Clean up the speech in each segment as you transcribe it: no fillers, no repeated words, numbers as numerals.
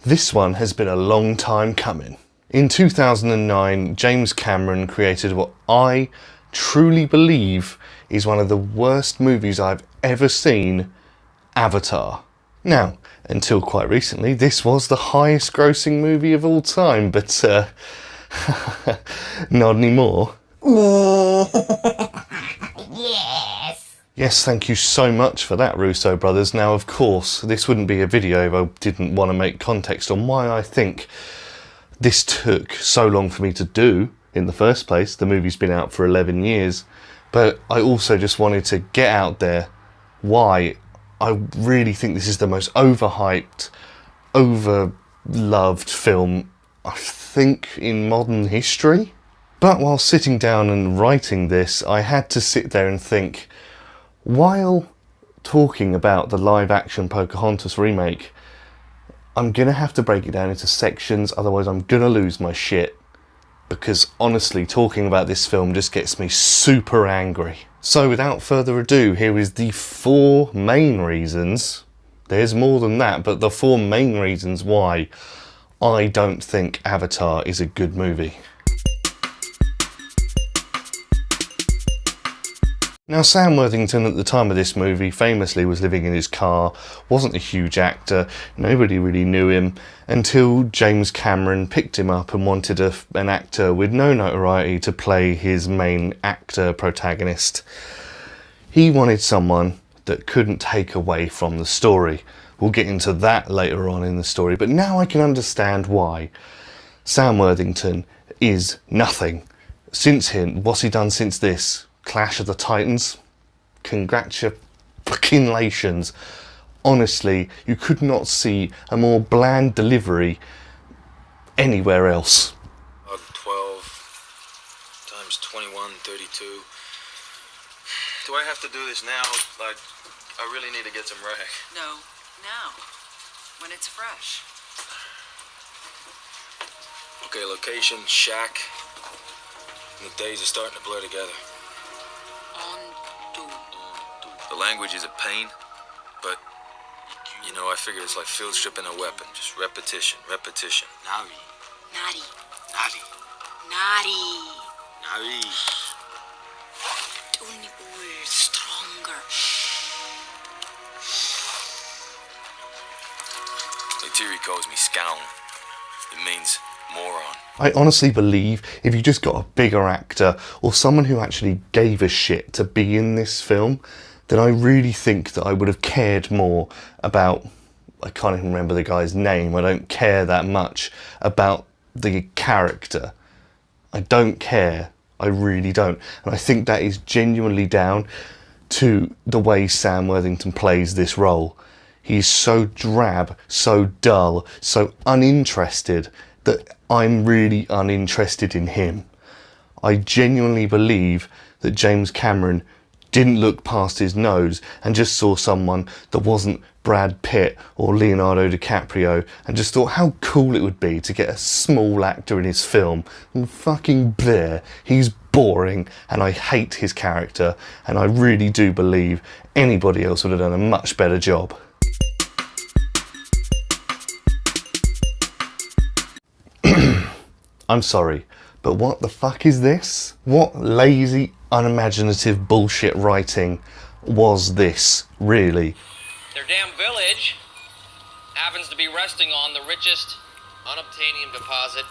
This one has been a long time coming. In 2009, James Cameron created what I truly believe is one of the worst movies I've ever seen, Avatar. Now, until quite recently, this was the highest grossing movie of all time, but not anymore. Yes! Yes, thank you so much for that, Russo brothers. Now, of course, this wouldn't be a video if I didn't want to make context on why I think this took so long for me to do in the first place. The movie's been out for 11 years, but I also just wanted to get out there why I really think this is the most overhyped, over-loved film, I think, in modern history. But while sitting down and writing this, I had to sit there and think, while talking about the live-action Pocahontas remake, I'm going to have to break it down into sections, otherwise I'm going to lose my shit. Because honestly, talking about this film just gets me super angry. So without further ado, here is the 4 main reasons, there's more than that, but the 4 main reasons why I don't think Avatar is a good movie. Now, Sam Worthington at the time of this movie famously was living in his car, wasn't a huge actor, nobody really knew him, until James Cameron picked him up and wanted an actor with no notoriety to play his main actor protagonist. He wanted someone that couldn't take away from the story. We'll get into that later on in the story, but now I can understand why. Sam Worthington is nothing. Since him, what's he done since this? Clash of the Titans? Congratulations. Honestly, you could not see a more bland delivery anywhere else. 12 times 21, 32. Do I have to do this now? Like, I really need to get some rag. No, now, when it's fresh. Okay, location, shack. And the days are starting to blur together. The language is a pain, but, you know, I figure it's like field stripping a weapon. Just repetition, repetition. Nari. Naughty. Nari. Naughty. Nari. Only more stronger. Letiri calls me scown. It means moron. I honestly believe if you just got a bigger actor or someone who actually gave a shit to be in this film, then I really think that I would have cared more about, I can't even remember the guy's name, I don't care that much about the character. I don't care, I really don't. And I think that is genuinely down to the way Sam Worthington plays this role. He's so drab, so dull, so uninterested that I'm really uninterested in him. I genuinely believe that James Cameron didn't look past his nose and just saw someone that wasn't Brad Pitt or Leonardo DiCaprio and just thought how cool it would be to get a small actor in his film. And fucking bleh, he's boring and I hate his character, and I really do believe anybody else would have done a much better job. I'm sorry, but what the fuck is this? What lazy, unimaginative bullshit writing was this, really? Their damn village happens to be resting on the richest unobtainium deposit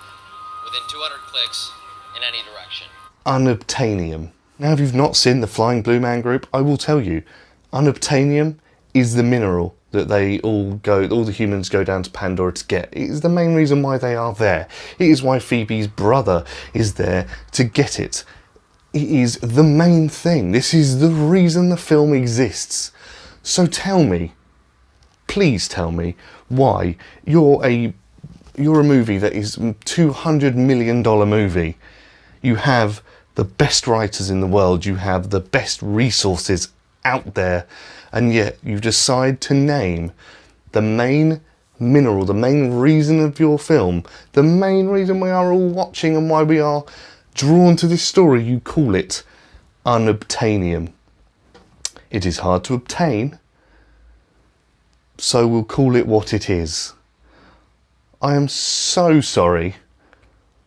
within 200 clicks in any direction. Unobtainium. Now, if you've not seen the Flying Blue Man Group, I will tell you, unobtainium is the mineral that all the humans go down to Pandora to get. It is the main reason why they are there. It is why Phoebe's brother is there to get it. It is the main thing. This is the reason the film exists. So tell me, please tell me, why you're a movie that is a $200 million movie. You have the best writers in the world, you have the best resources out there, and yet you decide to name the main mineral, the main reason of your film, the main reason we are all watching and why we are drawn to this story, you call it unobtainium. It is hard to obtain, so we'll call it what it is. I am so sorry.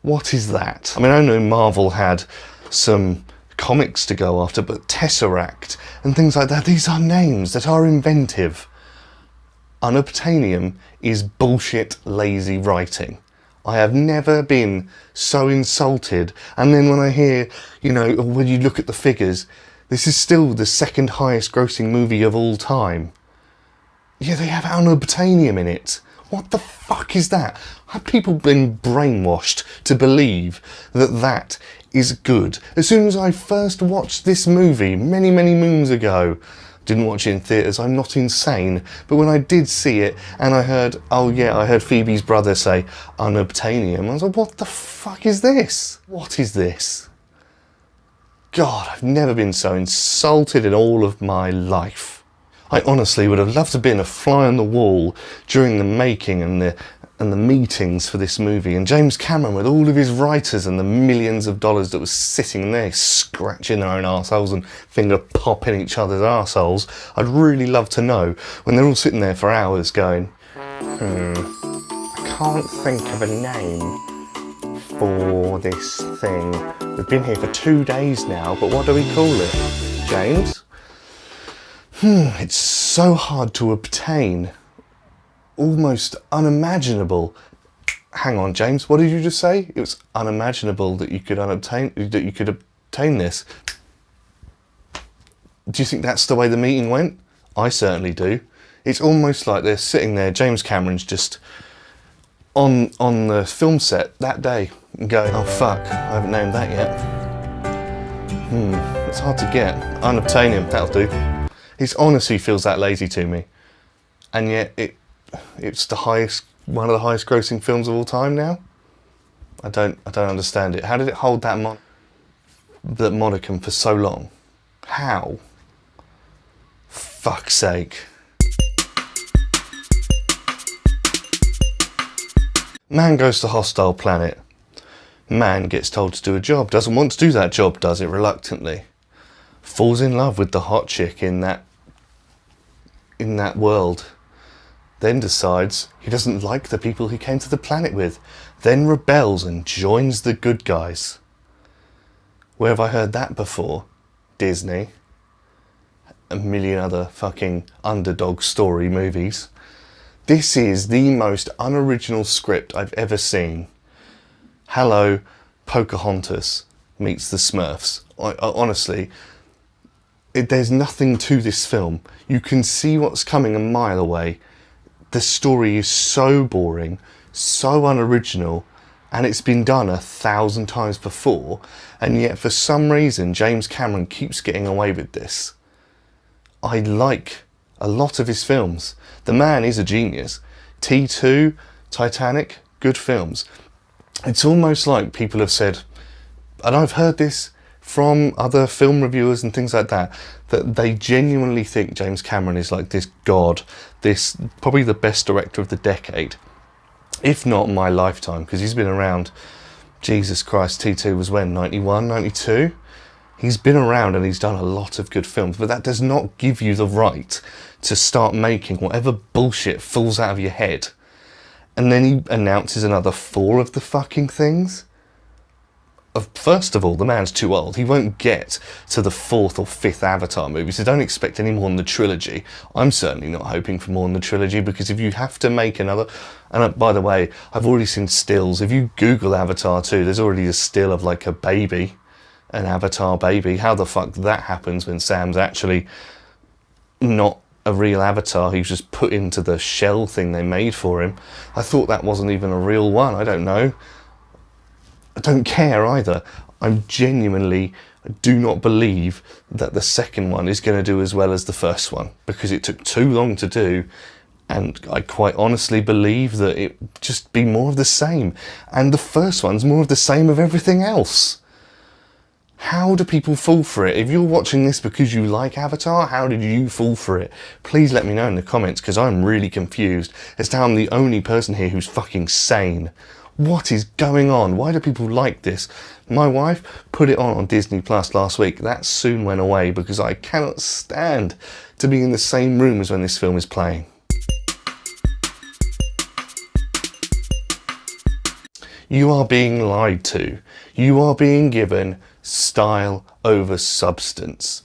What is that? I mean, I know Marvel had some comics to go after, but Tesseract and things like that, these are names that are inventive. Unobtainium is bullshit, lazy writing. I have never been so insulted. And then when I hear, you know, when you look at the figures, this is still the second highest grossing movie of all time. Yeah, they have unobtainium in it. What the fuck is that? Have people been brainwashed to believe that that is good? As soon as I first watched this movie many, many moons ago, didn't watch it in theatres, I'm not insane, but when I did see it and I heard, oh yeah, I heard Phoebe's brother say unobtainium, I was like, what the fuck is this? What is this? God, I've never been so insulted in all of my life. I honestly would have loved to have been a fly on the wall during the making and the meetings for this movie, and James Cameron with all of his writers and the millions of dollars that was sitting there scratching their own arseholes and finger popping each other's arseholes. I'd really love to know when they're all sitting there for hours going, I can't think of a name for this thing. We've been here for 2 days now, but what do we call it? James? It's so hard to obtain. Almost unimaginable. Hang on, James, what did you just say? It was unimaginable that you could obtain this. Do you think that's the way the meeting went? I certainly do. It's almost like they're sitting there, James Cameron's just on the film set that day and going, oh fuck, I haven't named that yet. It's hard to get. Unobtainium, that'll do. It honestly feels that lazy to me. And yet it's one of the highest grossing films of all time now. I don't understand it. How did it hold that monicum for so long? How? Fuck's sake. Man goes to hostile planet. Man gets told to do a job. Doesn't want to do that job, does it reluctantly. Falls in love with the hot chick in that world. Then decides he doesn't like the people he came to the planet with. Then rebels and joins the good guys. Where have I heard that before? Disney. A million other fucking underdog story movies. This is the most unoriginal script I've ever seen. Hello, Pocahontas meets the Smurfs. Honestly, there's nothing to this film. You can see what's coming a mile away. The story is so boring, so unoriginal, and it's been done 1,000 times before, and yet for some reason James Cameron keeps getting away with this. I like a lot of his films. The man is a genius. T2, Titanic, good films. It's almost like people have said, and I've heard this from other film reviewers and things like that, that they genuinely think James Cameron is like this god, this probably the best director of the decade, if not my lifetime, because he's been around. Jesus Christ, T2 was when, 91, 92? He's been around and he's done a lot of good films, but that does not give you the right to start making whatever bullshit falls out of your head. And then he announces another 4 of the fucking things. First of all, the man's too old. He won't get to the 4th or 5th Avatar movie, so don't expect any more than the trilogy. I'm certainly not hoping for more than the trilogy, because if you have to make another... And by the way, I've already seen stills. If you Google Avatar 2, there's already a still of like a baby, an Avatar baby. How the fuck that happens when Sam's actually not a real Avatar, he was just put into the shell thing they made for him. I thought that wasn't even a real one. I don't know. I don't care either. I genuinely do not believe that the second one is going to do as well as the first one, because it took too long to do, and I quite honestly believe that it just be more of the same. And the first one's more of the same of everything else. How do people fall for it? If you're watching this because you like Avatar, how did you fall for it? Please let me know in the comments, because I'm really confused as to how I'm the only person here who's fucking sane. What is going on? Why do people like this? My wife put it on Disney Plus last week. That soon went away because I cannot stand to be in the same room as when this film is playing. You are being lied to. You are being given style over substance.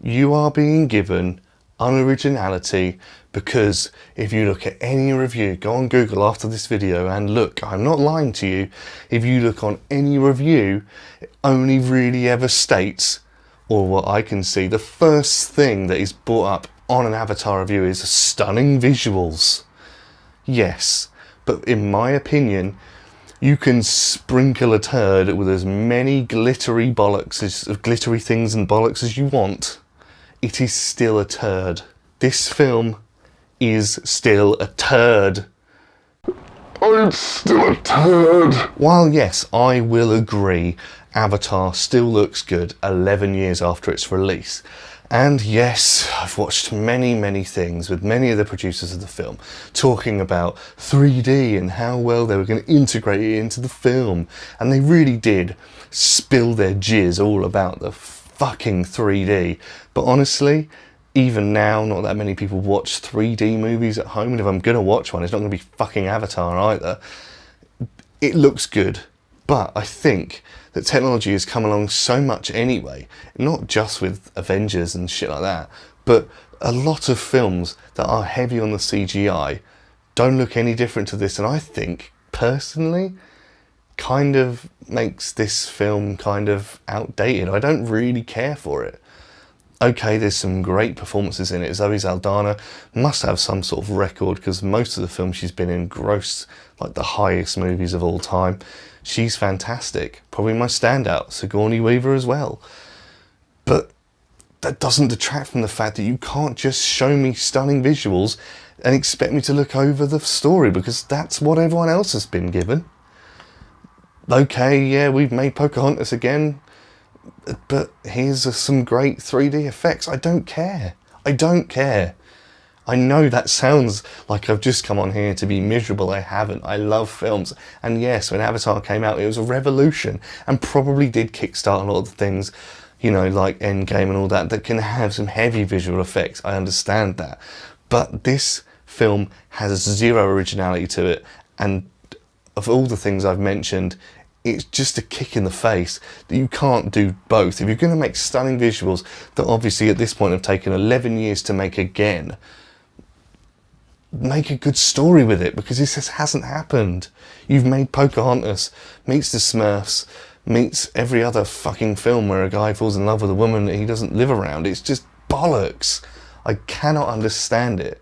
You are being given unoriginality, because if you look at any review, go on Google after this video and look, I'm not lying to you, if you look on any review, it only really ever states, or what I can see, the first thing that is brought up on an Avatar review is stunning visuals. Yes, but in my opinion, you can sprinkle a turd with as many glittery things and bollocks as you want. It is still a turd. This film is still a turd. It's still a turd. While yes, I will agree, Avatar still looks good 11 years after its release. And yes, I've watched many things with many of the producers of the film talking about 3D and how well they were going to integrate it into the film. And they really did spill their jizz all about the fucking 3D. But honestly, even now, not that many people watch 3D movies at home, and if I'm going to watch one, it's not going to be fucking Avatar either. It looks good, but I think that technology has come along so much anyway, not just with Avengers and shit like that, but a lot of films that are heavy on the CGI don't look any different to this, and I think, personally, kind of makes this film kind of outdated. I don't really care for it. Okay, there's some great performances in it. Zoe Saldana must have some sort of record, because most of the films she's been in gross like the highest movies of all time. She's fantastic. Probably my standout. Sigourney Weaver as well. But that doesn't detract from the fact that you can't just show me stunning visuals and expect me to look over the story, because that's what everyone else has been given. Okay, yeah, we've made Pocahontas again, but here's some great 3D effects. I don't care. I don't care. I know that sounds like I've just come on here to be miserable. I haven't. I love films. And yes, when Avatar came out, it was a revolution and probably did kickstart a lot of the things, you know, like Endgame and all that, that can have some heavy visual effects. I understand that. But this film has zero originality to it. And of all the things I've mentioned, it's just a kick in the face that you can't do both. If you're going to make stunning visuals that obviously at this point have taken 11 years to make again, make a good story with it, because this just hasn't happened. You've made Pocahontas meets the Smurfs, meets every other fucking film where a guy falls in love with a woman that he doesn't live around. It's just bollocks. I cannot understand it.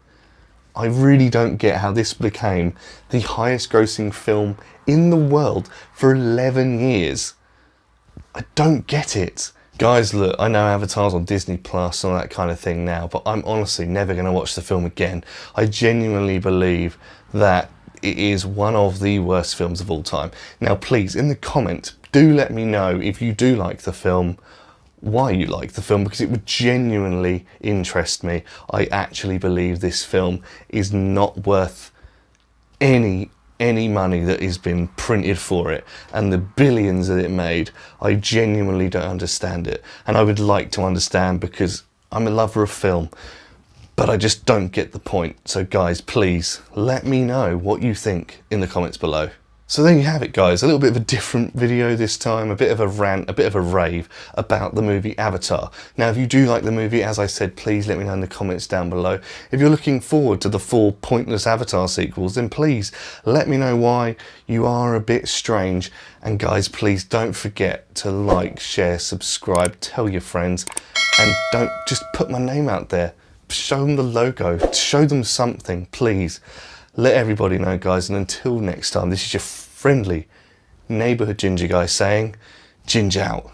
I really don't get how this became the highest grossing film in the world for 11 years. I don't get it. Guys, look, I know Avatar's on Disney Plus and all that kind of thing now, but I'm honestly never going to watch the film again. I genuinely believe that it is one of the worst films of all time. Now, please, in the comments, do let me know if you do like the film, why you like the film, because it would genuinely interest me. I actually believe this film is not worth any money that has been printed for it, and the billions that it made. I genuinely don't understand it, and I would like to understand, because I'm a lover of film, but I just don't get the point. So guys, please let me know what you think in the comments below. So there you have it, guys, a little bit of a different video this time, a bit of a rant, a bit of a rave about the movie Avatar. Now, if you do like the movie, as I said, please let me know in the comments down below. If you're looking forward to the 4 pointless Avatar sequels, then please let me know why you are a bit strange. And guys, please don't forget to like, share, subscribe, tell your friends, and don't just put my name out there. Show them the logo, show them something, please. Let everybody know, guys, and until next time, this is your friendly neighbourhood ginger guy saying, Ginge out.